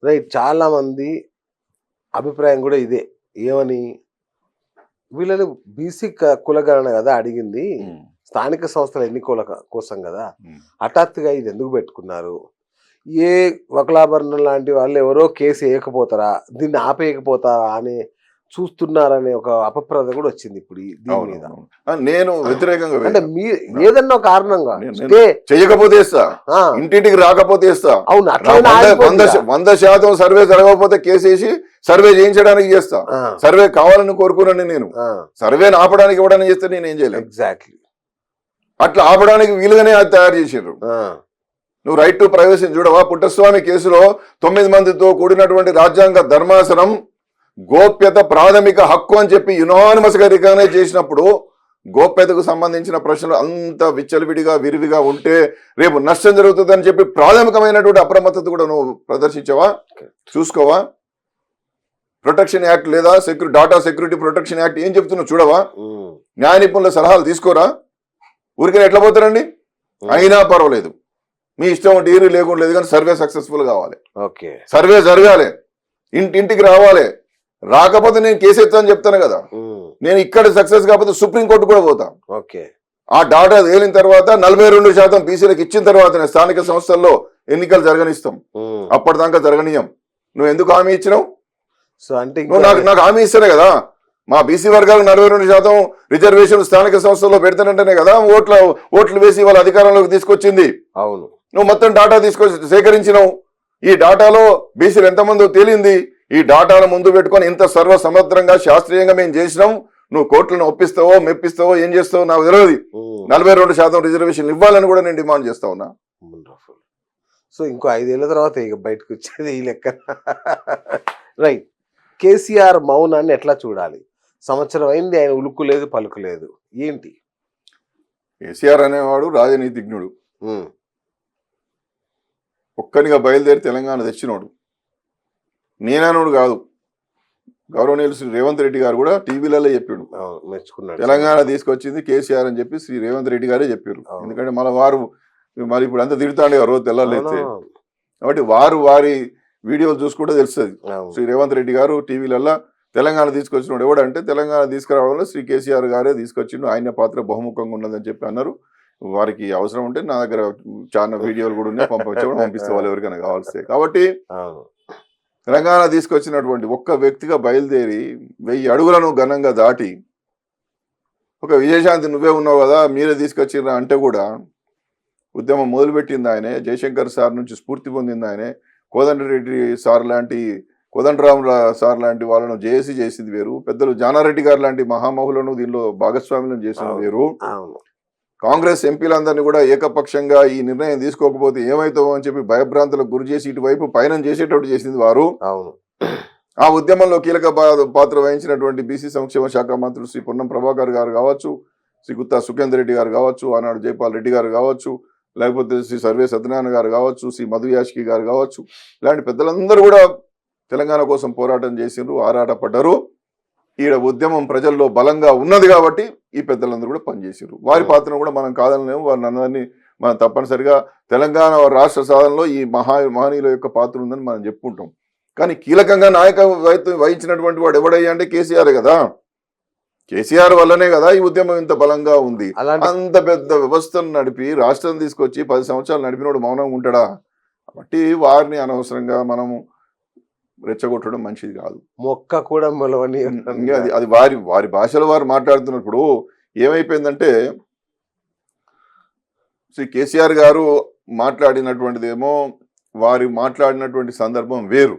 Right. చాలా మంది అభిప్రాయం కూడా ఇదే. ఏమని? వీళ్ళని బీసీ కులగణన కదా అడిగింది. స్థానిక సంస్థల ఎన్నికల కోసం కదా. హఠాత్తుగా ఇది ఎందుకు పెట్టుకున్నారు? ఏ వకలాభరణం లాంటి వాళ్ళు ఎవరో కేసు వేయకపోతారా, దీన్ని ఆపేయకపోతారా అని చూస్తున్నారనే ఒక అపప్రద కూడా వచ్చింది ఇప్పుడు దీని మీద. నేను వ్యతిరేకంగా అంటే మీ ఏదన్నా కారణంగా చెయ్యకపోతే ఇస్తా, ఇంటింటికి రాకపోతే ఇస్తా. అవును, 100% సర్వే జరగకపోతే కేసేసి సర్వే చేయించడానికి చేస్తా. సర్వే కావాలని కోరుకున్నాను నేను. సర్వేని ఆపడానికి ఇవ్వడానికి చేస్తే నేను ఏం చేయలేదు. ఎగ్జాక్ట్లీ. అట్లా ఆపడానికి వీలుగానే అది తయారు చేసారు. నువ్వు రైట్ టు ప్రైవసీ చూడవా? పుట్టస్వామి కేసులో 9 మందితో కూడినటువంటి రాజ్యాంగ ధర్మాసనం గోప్యత ప్రాథమిక హక్కు అని చెప్పి యునానిమస్ గా రికగ్నైజ్ చేసినప్పుడు గోప్యతకు సంబంధించిన ప్రశ్నలు అంత విచ్చలవిడిగా విరివిగా ఉంటే రేపు నష్టం జరుగుతుందని చెప్పి ప్రాథమికమైనటువంటి అప్రమత్తత కూడా నువ్వు ప్రదర్శించావా? చూసుకోవా? ప్రొటెక్షన్ యాక్ట్ లేదా డాటా సెక్యూరిటీ ప్రొటెక్షన్ యాక్ట్ ఏం చెప్తున్నావు చూడవా? న్యాయ నిపుణుల సలహాలు తీసుకోరా? ఊరికే ఎట్లా పోతారండి? అయినా పర్వాలేదు, మీ ఇష్టం డిగ్రీ లేకుండా లేదు, కానీ సర్వే సక్సెస్ఫుల్ కావాలి. ఓకే, సర్వే జరగాలి, ఇంటింటికి రావాలి. రాకపోతే నేను కేసు ఎత్తాను చెప్తాను కదా. నేను ఇక్కడ సక్సెస్ కాకపోతే సుప్రీంకోర్టు కూడా పోతా. ఓకే, ఆ డాటా తేలిన తర్వాత 42% బీసీలకు ఇచ్చిన తర్వాత స్థానిక సంస్థల్లో ఎన్నికలు జరగనిస్తాం. అప్పటిదాకా జరగనీయం. నువ్వు ఎందుకు హామీ ఇచ్చినావు? సో అంటే నువ్వు నాకు హామీ ఇస్తానే కదా. మా బీసీ వర్గాలకు 42% రిజర్వేషన్ స్థానిక సంస్థల్లో పెడతానంటేనే కదా ఓట్లు వేసి వాళ్ళ అధికారంలోకి తీసుకొచ్చింది. అవును, నువ్వు మొత్తం డాటా తీసుకొచ్చి సేకరించినావు. ఈ డాటాలో బీసీలు ఎంతమందో తేలింది. ఈ డాటాను ముందు పెట్టుకొని ఇంత సర్వసమగ్రంగా శాస్త్రీయంగా మేము చేసినాం. నువ్వు కోర్టులను ఒప్పిస్తావో మెప్పిస్తావో ఏం చేస్తావో నాకు తెలియదు. 42% రిజర్వేషన్ ఇవ్వాలని కూడా నేను డిమాండ్ చేస్తా ఉన్నా. సో ఇంకో 5 ఏళ్ల తర్వాత ఇక బయటకు వచ్చేది ఈ లెక్క. రైట్. కేసీఆర్ మౌనాన్ని ఎట్లా చూడాలి? సంవత్సరం అయింది, ఆయన ఉలుక్కు లేదు పలుకు లేదు, ఏంటి? కేసీఆర్ అనేవాడు రాజనీతిజ్ఞుడు. ఒక్కనిగా బయలుదేరి తెలంగాణ తెచ్చినోడు. నేననుడు కాదు, గౌరవనీయులు శ్రీ రేవంత్ రెడ్డి గారు కూడా టీవీలలో చెప్పాడు. మెచ్చుకున్నాడు. తెలంగాణ తీసుకొచ్చింది కేసీఆర్ అని చెప్పి శ్రీ రేవంత్ రెడ్డి గారే చెప్పారు. ఎందుకంటే మరి ఇప్పుడు అంతా తిరుగుతాండే రోజు తెల్లారైతే. కాబట్టి వారి వీడియోలు చూసుకుంటే తెలుస్తుంది. శ్రీ రేవంత్ రెడ్డి గారు టీవీలలో తెలంగాణ తీసుకొచ్చినోడు ఎవడంటే తెలంగాణ తీసుకురావడంలో శ్రీ కేసీఆర్ గారే తీసుకొచ్చిండు, ఆయన పాత్ర బహుముఖంగా ఉన్నదని చెప్పి అన్నారు. వారికి అవసరం ఉంటే నా దగ్గర చాలా వీడియోలు కూడా ఉన్నాయి, పంపిస్తే వాళ్ళు ఎవరికైనా కావాల్సి. కాబట్టి తెలంగాణ తీసుకొచ్చినటువంటి ఒక్క వ్యక్తిగా బయలుదేరి 1000 అడుగులను ఘనంగా దాటి ఒక విజయశాంతి నువ్వే ఉన్నావు కదా మీరే తీసుకొచ్చిర్రా అంటే కూడా ఉద్యమం మొదలుపెట్టింది ఆయనే. జయశంకర్ సార్ నుంచి స్ఫూర్తి పొందింది ఆయనే. కోదండరామ్ సార్ లాంటి వాళ్ళను జేఏసీ చేసింది వేరు. పెద్దలు జానారెడ్డి గారు లాంటి మహామహులను దీనిలో భాగస్వామ్యం చేసిన వేరు. కాంగ్రెస్ ఎంపీలందరినీ కూడా ఏకపక్షంగా ఈ నిర్ణయం తీసుకోకపోతే ఏమైతావో అని చెప్పి భయభ్రాంతులకు గురి చేసి ఇటువైపు పయనం చేసేటట్టు చేసింది వారు. ఆ ఉద్యమంలో కీలక పాత్ర వహించినటువంటి బీసీ సంక్షేమ శాఖ మంత్రులు శ్రీ పొన్నం ప్రభాకర్ గారు కావచ్చు, శ్రీ గుత్తా సుఖేందర్ రెడ్డి గారు కావచ్చు, ఆనాడు జైపాల్ రెడ్డి గారు కావచ్చు, లేకపోతే శ్రీ సర్వే సత్యనారాయణ గారు కావచ్చు, శ్రీ మధు యాష్కి గారు కావచ్చు, ఇలాంటి పెద్దలందరూ కూడా తెలంగాణ కోసం పోరాటం చేసిండ్రు, ఆరాటపడ్డారు. ఈడ ఉద్యమం ప్రజల్లో బలంగా ఉన్నది కాబట్టి ఈ పెద్దలందరూ కూడా పనిచేసారు. వారి పాత్రను కూడా మనం కాదనలేము. వారిని అందరినీ మనం తప్పనిసరిగా తెలంగాణ రాష్ట్ర సాధనలో ఈ మహనీయుల యొక్క పాత్ర ఉందని మనం చెప్పుకుంటాం. కానీ కీలకంగా నాయకత్వం వహించినటువంటి వాడు ఎవడయ్యా అంటే కేసీఆర్ కదా. కేసీఆర్ వల్లనే కదా ఈ ఉద్యమం ఇంత బలంగా ఉంది. అంత పెద్ద వ్యవస్థను నడిపి రాష్ట్రం తీసుకొచ్చి 10 సంవత్సరాలు నడిపినోడు మౌనంగా ఉంటాడా? కాబట్టి వారిని అనవసరంగా మనము రెచ్చగొట్టడం మంచిది కాదు. మొక్క కూడా మొలవని అది వారి భాషలో వారు మాట్లాడుతున్నప్పుడు ఏమైపోయిందంటే శ్రీ కేసీఆర్ గారు మాట్లాడినటువంటిదేమో వారి మాట్లాడినటువంటి సందర్భం వేరు.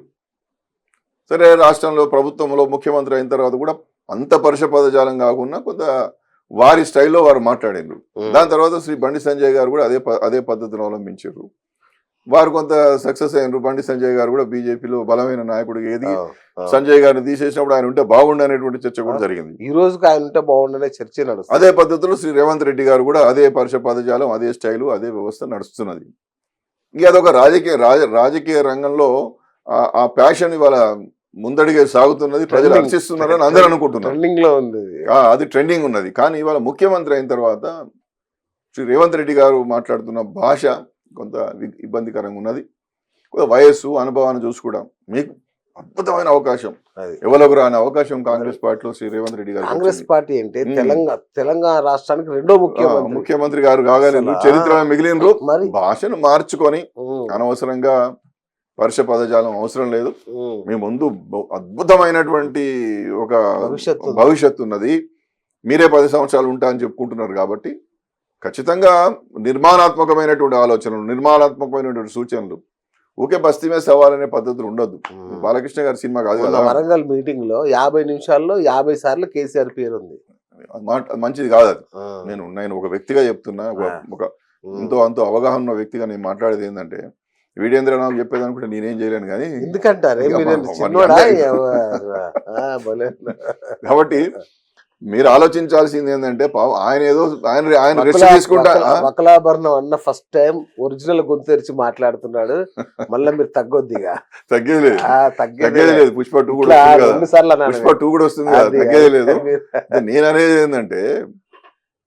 సరే, రాష్ట్రంలో ప్రభుత్వంలో ముఖ్యమంత్రి అయిన తర్వాత కూడా అంత పరుష పదజాలం కాకుండా కొంత వారి స్టైల్లో వారు మాట్లాడారు. దాని తర్వాత శ్రీ బండి సంజయ్ గారు కూడా అదే పద్ధతిని అవలంబించారు. వారు కొంత సక్సెస్ అయినారు. బండి సంజయ్ గారు కూడా బీజేపీలో బలమైన నాయకుడు. ఏది సంజయ్ గారిని తీసేసినప్పుడు ఆయన ఉంటే బాగుండనేటువంటి చర్చ కూడా జరిగింది. ఈ రోజుకి ఆయన ఉంటే బాగుండనే చర్చ నడుస్తుంది. అదే పద్ధతిలో శ్రీ రేవంత్ రెడ్డి గారు కూడా అదే పరుష పదజాలం, అదే స్టైలు, అదే వ్యవస్థ నడుస్తున్నది. ఇక అదొక రాజకీయ రంగంలో ఆ ప్యాషన్ ఇవాళ ముందడిగే సాగుతున్నది. ప్రజలు హర్షిస్తున్నారని అందరూ అనుకుంటున్నారు. అది ట్రెండింగ్ ఉన్నది. కానీ ఇవాళ ముఖ్యమంత్రి అయిన తర్వాత శ్రీ రేవంత్ రెడ్డి గారు మాట్లాడుతున్న భాష కొంత ఇబ్బందికరంగా ఉన్నది. వయస్సు అనుభవాన్ని చూసి కూడా మీకు అద్భుతమైన అవకాశం, అది ఎవరికి రాని అవకాశం కాంగ్రెస్ పార్టీలో శ్రీ రేవంత్ రెడ్డి గారు కాంగ్రెస్ పార్టీ అంటే ఉమ్. తెలంగాణ రాష్ట్రానికి రెండో ముఖ్యమంత్రి. ముఖ్యమంత్రి గారు కాగలిగిన అసలు, చరిత్ర మిగిలినరు. మరి భాషను మార్చుకొని ఉమ్, అనవసరంగా వర్ష పదజాలం అవసరం లేదు. ఉమ్, మీ ముందు అద్భుతమైనటువంటి ఒక భవిష్యత్తు ఉంది. భవిష్యత్తు ఉన్నది. మీరే 10 సంవత్సరాలు ఉంటా అని చెప్పుకుంటున్నారు కాబట్టి ఖచ్చితంగా నిర్మాణాత్మకమైనటువంటి ఆలోచనలు, నిర్మాణాత్మకమైనటువంటి సూచనలు, ఊకే బస్తీ మీద సవాల్ అనే పద్ధతులు ఉండొద్దు. ఉమ్. బాలకృష్ణ గారి సినిమా కాదు మొన్న కదా, వరంగల్ మీటింగ్ లో 50 నిమిషాల్లో 50 సార్లు కేసీఆర్ పేరు ఉంది. అది మంచిది కాదు. అది ఆ, నేను ఒక వ్యక్తిగా చెప్తున్నా, ఒక ఉమ్. అంతో అవగాహన ఉన్న వ్యక్తిగా నేను మాట్లాడేది ఏంటంటే, వీడేంద్ర నాకు చెప్పేది అనుకుంటే నేనేం చేయలేను కానీ, ఎందుకంటారే ఇక మీరు మరి చిన్నోడా? భలే. కాబట్టి మీరు ఆలోచించాల్సింది ఏంటంటే ఆయన ఏదో ఆయన రెస్ట్ తీసుకుంటా. వకలాభరణం అన్న ఫస్ట్ టైం ఒరిజినల్ గొంతు తెరిచి మాట్లాడుతున్నాడు. మళ్ళీ మీరు తగ్గొద్దిగా. తగ్గేది లేదు, తగ్గేది తగ్గేది లేదు. పుష్ప 2 కూడా వస్తుంది కదా, 2 సార్లు అన్నాను. పుష్ప 2 కూడా వస్తుంది కదా, తగ్గేది లేదు. నేను అనేది ఏంటంటే,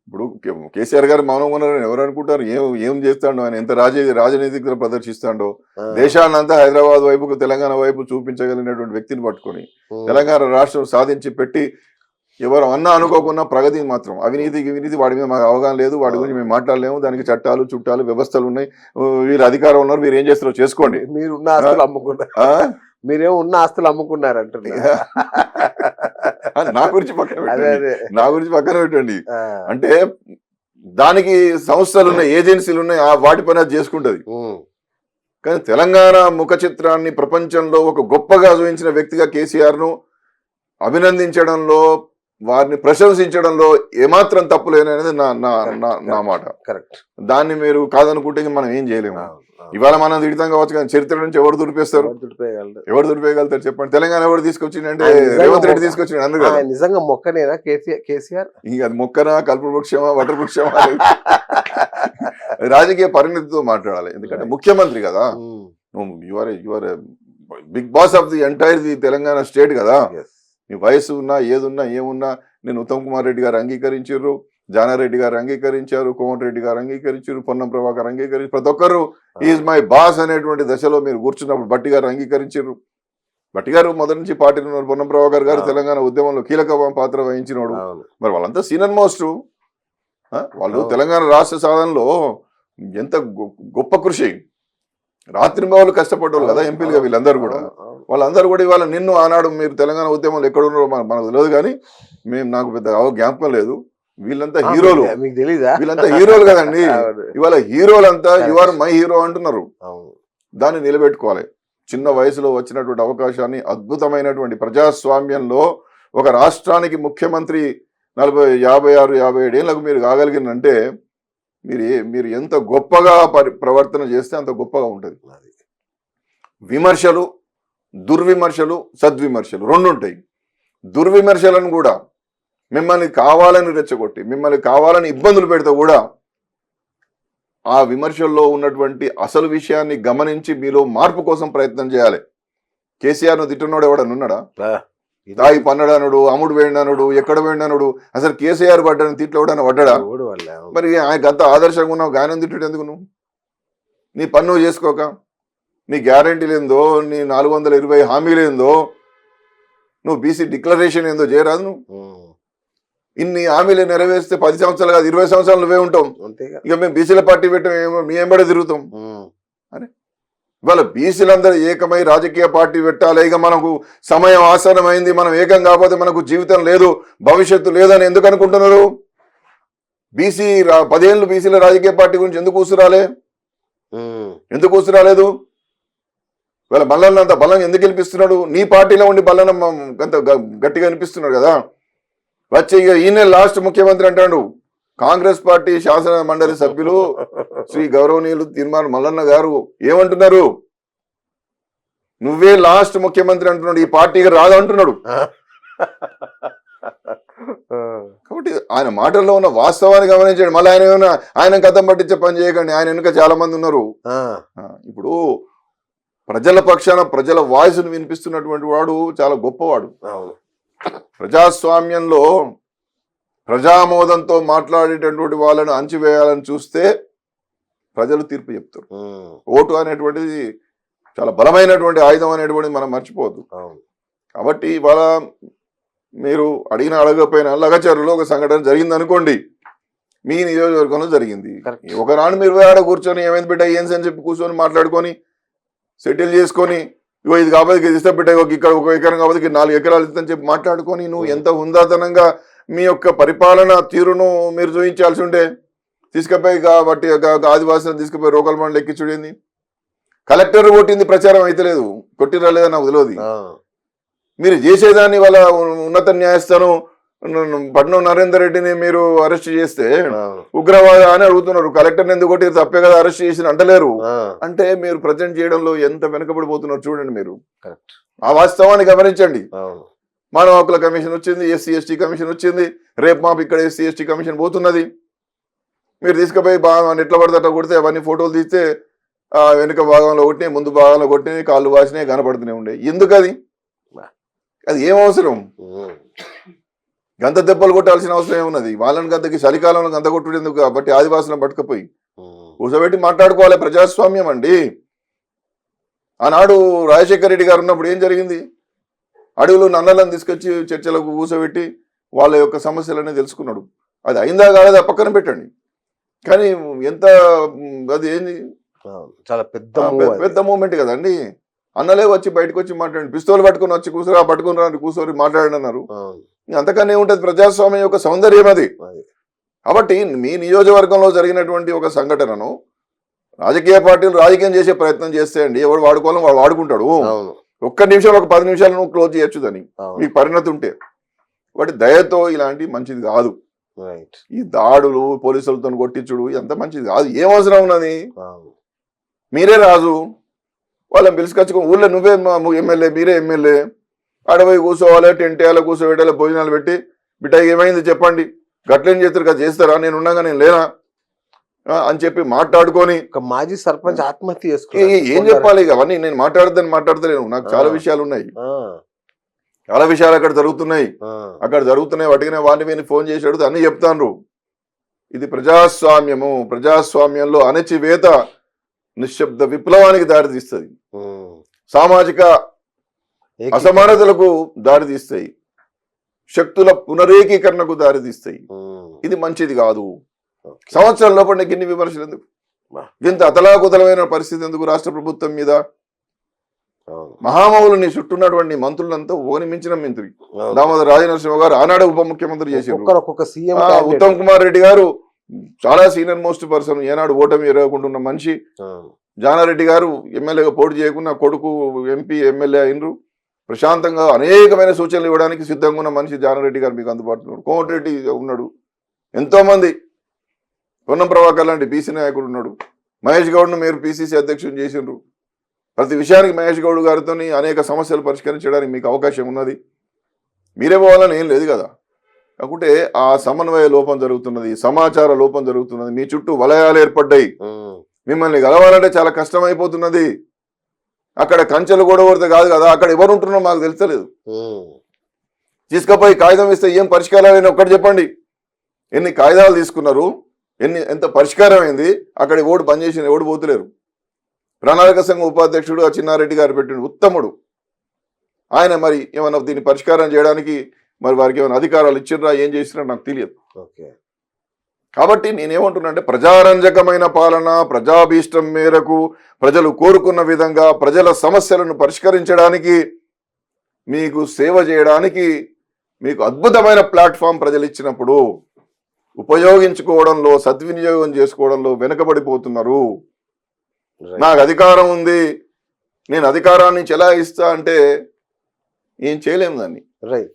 ఇప్పుడు కేసీఆర్ గారు మౌనంగా ఉన్నారని ఎవరు అనుకుంటారు? ఏం చేస్తాడో ఆయన, ఎంత రాజనీతిక ప్రదర్శిస్తాడో, దేశాన్నంతా హైదరాబాద్ వైపుకు తెలంగాణ వైపు చూపించగలిగినటువంటి వ్యక్తిని పట్టుకొని తెలంగాణ రాష్ట్రం సాధించి పెట్టి ఎవరు అన్నా అనుకోకుండా ప్రగతి మాత్రం అవినీతి వాడి మీద మాకు అవగాహన లేదు, వాడి గురించి మేము మాట్లాడలేము, దానికి చట్టాలు చుట్టాలు వ్యవస్థలు ఉన్నాయి, వీరు అధికారం ఉన్నారు, మీరు ఏం చేస్తారో చేసుకోండి. మీరు ఉన్న ఆస్తులు అమ్ముకున్నారు, మీరేమో ఉన్న ఆస్తులు అమ్ముకున్నారు అంటున్నారు. నా గురించి పక్కన పెట్టండి. అంటే దానికి సంస్థలు ఉన్నాయి, ఏజెన్సీలు ఉన్నాయి, వాటి పని అది చేసుకుంటది. కానీ తెలంగాణ ముఖ చిత్రాన్ని ప్రపంచంలో ఒక గొప్పగా చూపించిన వ్యక్తిగా కేసీఆర్ ను అభినందించడంలో, వారిని ప్రశంసించడంలో ఏమాత్రం తప్పులేననేది నా మాట. కరెక్ట్. దాన్ని మీరు కాదనుకుంటే మనం ఏం చేయలేము. ఇవాళ మనం తిడతాం కావచ్చు, కానీ చరిత్ర నుంచి ఎవరు దురిపేస్తారు? ఎవరు దురిపేయగలుగుతారు చెప్పండి? తెలంగాణ ఎవరు తీసుకొచ్చిందంటే రేవంత్ రెడ్డి తీసుకొచ్చింది అన్నారు కదా. నిజంగా మొక్కనేనా కేసీఆర్? ఇంకా అది మొక్కనా, కల్పవృక్షమా, వటవృక్షమా? రాజకీయ పరిణతితో మాట్లాడాలి. ఎందుకంటే ముఖ్యమంత్రి కదా, your big boss of the entire the Telangana state కదా. మీ వయసు ఉన్నా, ఏదున్నా, ఏమున్నా, నేను ఉత్తమ్ కుమార్ రెడ్డి గారు అంగీకరించారు, జానారెడ్డి గారు అంగీకరించారు, కోమటిరెడ్డి గారు అంగీకరించారు, పొన్నం ప్రభాకర్ అంగీకరించారు, ప్రతి ఒక్కరు ఈజ్ మై బాస్ అనేటువంటి దశలో మీరు కూర్చున్నప్పుడు బట్టి గారు అంగీకరించారు. బట్టి గారు మొదటి నుంచి పార్టీలో ఉన్నారు. పొన్నం ప్రభాకర్ గారు తెలంగాణ ఉద్యమంలో కీలక పాత్ర వహించినోడు. మరి వాళ్ళంతా సీనియర్ మోస్ట్. వాళ్ళు తెలంగాణ రాష్ట్ర సాధనలో ఎంత గొప్ప కృషి, రాత్రింబవళ్ళు కష్టపడ్డారు కదా ఎంపీలుగా వీళ్ళందరూ కూడా. వాళ్ళందరూ కూడా ఇవాళ నిన్ను ఆనాడు మీరు తెలంగాణ ఉద్యమంలో ఎక్కడ ఉన్నారో మనకు తెలియదు, కానీ నాకు పెద్ద జ్ఞాపకం లేదు. వీళ్ళంతా హీరోలు, మీకు తెలీదా? వీళ్ళంతా హీరోలు కదండి. ఇవాళ హీరోలంతా యు ఆర్ మై హీరో అంటున్నారు. దాన్ని నిలబెట్టుకోవాలి. చిన్న వయసులో వచ్చినటువంటి అవకాశాన్ని, అద్భుతమైనటువంటి ప్రజాస్వామ్యంలో ఒక రాష్ట్రానికి ముఖ్యమంత్రి 40, 56, 57 ఏళ్ళకు మీరు కాగలిగినంటే మీరు ఎంత గొప్పగా ప్రవర్తన చేస్తే అంత గొప్పగా ఉంటుంది. విమర్శలు, దుర్విమర్శలు, సద్విమర్శలు 2 ఉంటాయి. దుర్విమర్శలను కూడా మిమ్మల్ని కావాలని రెచ్చగొట్టి, మిమ్మల్ని కావాలని ఇబ్బందులు పెడితే కూడా ఆ విమర్శల్లో ఉన్నటువంటి అసలు విషయాన్ని గమనించి మీలో మార్పు కోసం ప్రయత్నం చేయాలి. కేసీఆర్ను తిట్టున్నాడు ఎవడన్నా ఉన్నాడా? తాగి పన్నడానుడు, అమ్ముడు వేడినానుడు, ఎక్కడ వేడినానుడు, అసలు కేసీఆర్ పడ్డాను తిట్లు ఎవడన్నా పడ్డా? మరి ఆయన అంత ఆదర్శంగా ఉన్నావు, గానం తిట్టుడు ఎందుకు? నువ్వు నీ పన్ను చేసుకోక, నీ గ్యారంటీలు ఏందో, నీ 420 హామీలు ఏందో, నువ్వు బీసీ డిక్లరేషన్ ఏందో చేయరాదు. నువ్వు ఇన్ని హామీలు నెరవేర్స్తే 10 సంవత్సరాలు కాదు 20 సంవత్సరాలు నువ్వే ఉంటాం. ఇక మేము బీసీల పార్టీ పెట్టాం, మీ ఎంబడే తిరుగుతాం. అరే ఇవాళ బీసీలందరూ ఏకమై రాజకీయ పార్టీ పెట్టాలి, ఇక మనకు సమయం ఆసన్నమైంది, మనం ఏకం కాకపోతే మనకు జీవితం లేదు, భవిష్యత్తు లేదని ఎందుకు అనుకుంటున్నారు? 10 ఏళ్ళు బీసీల రాజకీయ పార్టీ గురించి ఎందుకు ఊసురాలేదు? ఇవాళ మల్లన్న అంత బలం ఎందుకు గెలిపిస్తున్నాడు? నీ పార్టీలో ఉండి బల్లన్న అంత గట్టిగా అనిపిస్తున్నాడు కదా. వచ్చే ఈయన లాస్ట్ ముఖ్యమంత్రి అంటాడు. కాంగ్రెస్ పార్టీ శాసన మండలి సభ్యులు శ్రీ గౌరవనీయులు తీర్మానం మల్లన్న గారు ఏమంటున్నారు? నువ్వే లాస్ట్ ముఖ్యమంత్రి అంటున్నాడు, ఈ పార్టీకి రాదు అంటున్నాడు. కాబట్టి ఆయన మాటల్లో ఉన్న వాస్తవాన్ని గమనించండి. మళ్ళీ ఆయన కథం పట్టించే పని చేయకండి. ఆయన వెనుక చాలా మంది ఉన్నారు. ఇప్పుడు ప్రజల పక్షాన ప్రజల వాయిస్ను వినిపిస్తున్నటువంటి వాడు చాలా గొప్పవాడు. ప్రజాస్వామ్యంలో ప్రజామోదంతో మాట్లాడేటటువంటి వాళ్ళను అంచివేయాలని చూస్తే ప్రజలు తీర్పు చెప్తారు. ఓటు అనేటువంటిది చాలా బలమైనటువంటి ఆయుధం అనేటువంటిది మనం మర్చిపోవద్దు. అవును. కాబట్టి ఇవాళ మీరు అడిగిన అడగకపోయినా లగచర్లలో ఒక సంఘటన జరిగింది అనుకోండి, మీ నియోజకవర్గంలో జరిగింది. Correct. ఒకనాడు మీరు ఆడ కూర్చొని ఏమైంది బిడ్డ ఏంసి అని చెప్పి కూర్చొని మాట్లాడుకొని సెటిల్ చేసుకొని, ఇగో ఇది కాబట్టి ఇది ఇస్తా బిడ్డ, ఇక్కడ 1 ఎకరం కాబట్టి 4 ఎకరాలు ఇస్తా అని చెప్పి మాట్లాడుకొని, నువ్వు ఎంత హుందాతనంగా మీ యొక్క పరిపాలన తీరును మీరు చూపించాల్సి ఉంటే తీసుకుపోయి కాబట్టి ఆదివాసులను తీసుకుపోయి రోకల్ మండలి ఎక్కించుడేంది? కలెక్టర్ కొట్టింది ప్రచారం అయితే లేదు, కొట్టిరా లేదా నాకు తెలియదు. మీరు చేసేదాన్ని వాళ్ళ ఉన్నత న్యాయస్థానం పట్నం నరేందర్ రెడ్డిని మీరు అరెస్ట్ చేస్తే ఉగ్రవాద అని అడుగుతున్నారు. కలెక్టర్ని ఎందుకు కొట్టి తప్పే కదా అరెస్ట్ చేసి అంటలేరు. అంటే మీరు ప్రజెంట్ చేయడంలో ఎంత వెనుకబడిపోతున్నారు చూడండి. మీరు ఆ వాస్తవాన్ని గమనించండి. మానవ హక్కుల కమిషన్ వచ్చింది, ఎస్సీ ఎస్టీ కమిషన్ వచ్చింది, రేపు మాపు ఇక్కడ ఎస్సీ ఎస్టీ కమిషన్ పోతున్నది. మీరు తీసుకుపోయి బాగా ఎట్లా పడితే అట్లా కొడితే అవన్నీ ఫోటోలు తీస్తే వెనుక భాగంలో కొట్టినాయి, ముందు భాగంలో కొట్టినాయి, కాళ్ళు వాసినాయి, కనపడుతూనే ఉండే. ఎందుకు అది ఏం అవసరం? గంత దెబ్బలు కొట్టాల్సిన అవసరం ఏమున్నది? వాళ్ళని గంతకి చలికాలంలో గంత కొట్టుడు ఎందుకు? కాబట్టి ఆదివాసులను పట్టుకపోయి కూర్చోబెట్టి మాట్లాడుకోవాలి. ప్రజాస్వామ్యం అండి. ఆనాడు రాజశేఖర రెడ్డి గారు ఉన్నప్పుడు ఏం జరిగింది? అడవులు నన్నలను తీసుకొచ్చి చర్చలకు కూర్చోబెట్టి వాళ్ళ యొక్క సమస్యలన్నీ తెలుసుకున్నాడు. అది అయిందా కాలేదా పక్కన పెట్టండి. కానీ ఎంత అది ఏంది, చాలా పెద్ద మూమెంట్ కదండి. అన్నలే వచ్చి బయటకు వచ్చి మాట్లాడి, పిస్తోలు పట్టుకుని వచ్చి కూర్చోరా, పట్టుకుని రా కూర్చోరి మాట్లాడండి అన్నారు. అంతకన్నా ఏముంటది? ప్రజాస్వామ్యం యొక్క సౌందర్యం అది. కాబట్టి మీ నియోజకవర్గంలో జరిగినటువంటి ఒక సంఘటనను రాజకీయ పార్టీలు రాజకీయం చేసే ప్రయత్నం చేస్తే అండి, ఎవడు వాడుకోవాలని వాడు వాడుకుంటాడు. ఒక్క నిమిషం, ఒక 10 నిమిషాలు నువ్వు క్లోజ్ చేయొచ్చు దాన్ని, మీకు పరిణతి ఉంటే. వాటి దయతో ఇలాంటి మంచిది కాదు. ఈ దాడులు, పోలీసులతో కొట్టించుడు ఎంత మంచిది కాదు. ఏం అవసరం ఉన్నది? మీరే రాజు, వాళ్ళని పిలుచుకొచ్చుకో. ఊళ్ళో నువ్వే ఎమ్మెల్యే, మీరే ఎమ్మెల్యే. అడవి కూర్చోవాలి, టెంట్ వేయాలి, కూర్చోబెట్టాలి, భోజనాలు పెట్టి బిడ్డ ఏమైంది చెప్పండి, గట్లేం చేస్తారు కదా, చేస్తారా, నేను ఉన్నాగా, నేను లేనా అని చెప్పి మాట్లాడుకొని. మాజీ సర్పంచ్ ఆత్మహత్య చేసుకో ఏం చెప్పాలి? ఇక అవన్నీ నేను మాట్లాడతాను. నాకు చాలా విషయాలు ఉన్నాయి, చాలా విషయాలు అక్కడ జరుగుతున్నాయి. వాటికి వాటిని విని ఫోన్ చేసి అడిగితే అన్ని చెప్తాను. ఇది ప్రజాస్వామ్యము. ప్రజాస్వామ్యంలో అణచివేత నిశ్శబ్ద విప్లవానికి దారితీస్తుంది, సామాజిక అసమానతలకు దారితీస్తాయి, శక్తుల పునరేకీకరణకు దారితీస్తాయి. ఇది మంచిది కాదు. సంవత్సరం లోపల గిన్ని విమర్శలు ఎందుకు? ఇంత అతలాకుతలమైన పరిస్థితి ఎందుకు రాష్ట్ర ప్రభుత్వం మీద? మహామౌలుని చుట్టూన్నటువంటి మంత్రులంతా ఓని మించిన మంత్రి దామోదర రాజనరసింహ గారు ఆనాడు ఉప ముఖ్యమంత్రి చేశారు. ఉత్తమ్ కుమార్ రెడ్డి గారు చాలా సీనియర్ మోస్ట్ పర్సన్, ఏనాడు ఓటమి ఎరగకుండా మనిషి. జానారెడ్డి గారు ఎమ్మెల్యేగా పోటీ చేయకుండా కొడుకు ఎంపీ ఎమ్మెల్యే అయినరు. ప్రశాంతంగా అనేకమైన సూచనలు ఇవ్వడానికి సిద్ధంగా ఉన్న మనిషి జానారెడ్డి గారు మీకు అందుబాటులో. కోమటిరెడ్డి ఉన్నాడు, ఎంతో మంది. పొన్నం ప్రభాకర్ లాంటి బీసీ నాయకుడు ఉన్నాడు. మహేష్ గౌడ్ను మీరు పిసిసి అధ్యక్షుడు చేసిండ్రు. ప్రతి విషయానికి మహేష్ గౌడ్ గారితో అనేక సమస్యలు పరిష్కరించడానికి మీకు అవకాశం ఉన్నది. మీరే పోవాలని ఏం లేదు కదా. కాకుంటే ఆ సమన్వయ లోపం జరుగుతున్నది, సమాచార లోపం జరుగుతున్నది. మీ చుట్టూ వలయాలు ఏర్పడ్డాయి. మిమ్మల్ని గెలవాలంటే చాలా కష్టమైపోతున్నది. అక్కడ కంచెలు కూడా కొడితే కాదు కదా, అక్కడ ఎవరు ఉంటున్నారో మాకు తెలుస్తలేదు. తీసుకుపోయి కాగితం ఇస్తే ఏం పరిష్కారాలు ఒక్కటి చెప్పండి. ఎన్ని కాగితాలు తీసుకున్నారు, ఎంత పరిష్కారం అయింది, అక్కడ ఓటు పనిచేసిన ఓటు పోతులేరు. ప్రణాళిక సంఘం ఉపాధ్యక్షుడు ఆ చిన్నారెడ్డి గారు పెట్టిన ఉత్తముడు ఆయన. మరి ఏమన్నా దీన్ని పరిష్కారం చేయడానికి మరి వారికి ఏమైనా అధికారాలు ఇచ్చిర్రా, ఏం చేసినా నాకు తెలియదు. కాబట్టి నేనేమంటున్నా అంటే, ప్రజారంజకమైన పాలన, ప్రజాభీష్టం మేరకు ప్రజలు కోరుకున్న విధంగా ప్రజల సమస్యలను పరిష్కరించడానికి, మీకు సేవ చేయడానికి మీకు అద్భుతమైన ప్లాట్ఫామ్ ప్రజలు ఇచ్చినప్పుడు ఉపయోగించుకోవడంలో, సద్వినియోగం చేసుకోవడంలో వెనుకబడిపోతున్నారు. నాకు అధికారం ఉంది, నేను అధికారాన్ని చెలాయిస్తా అంటే ఏం చేయలేము దాన్ని. రైట్.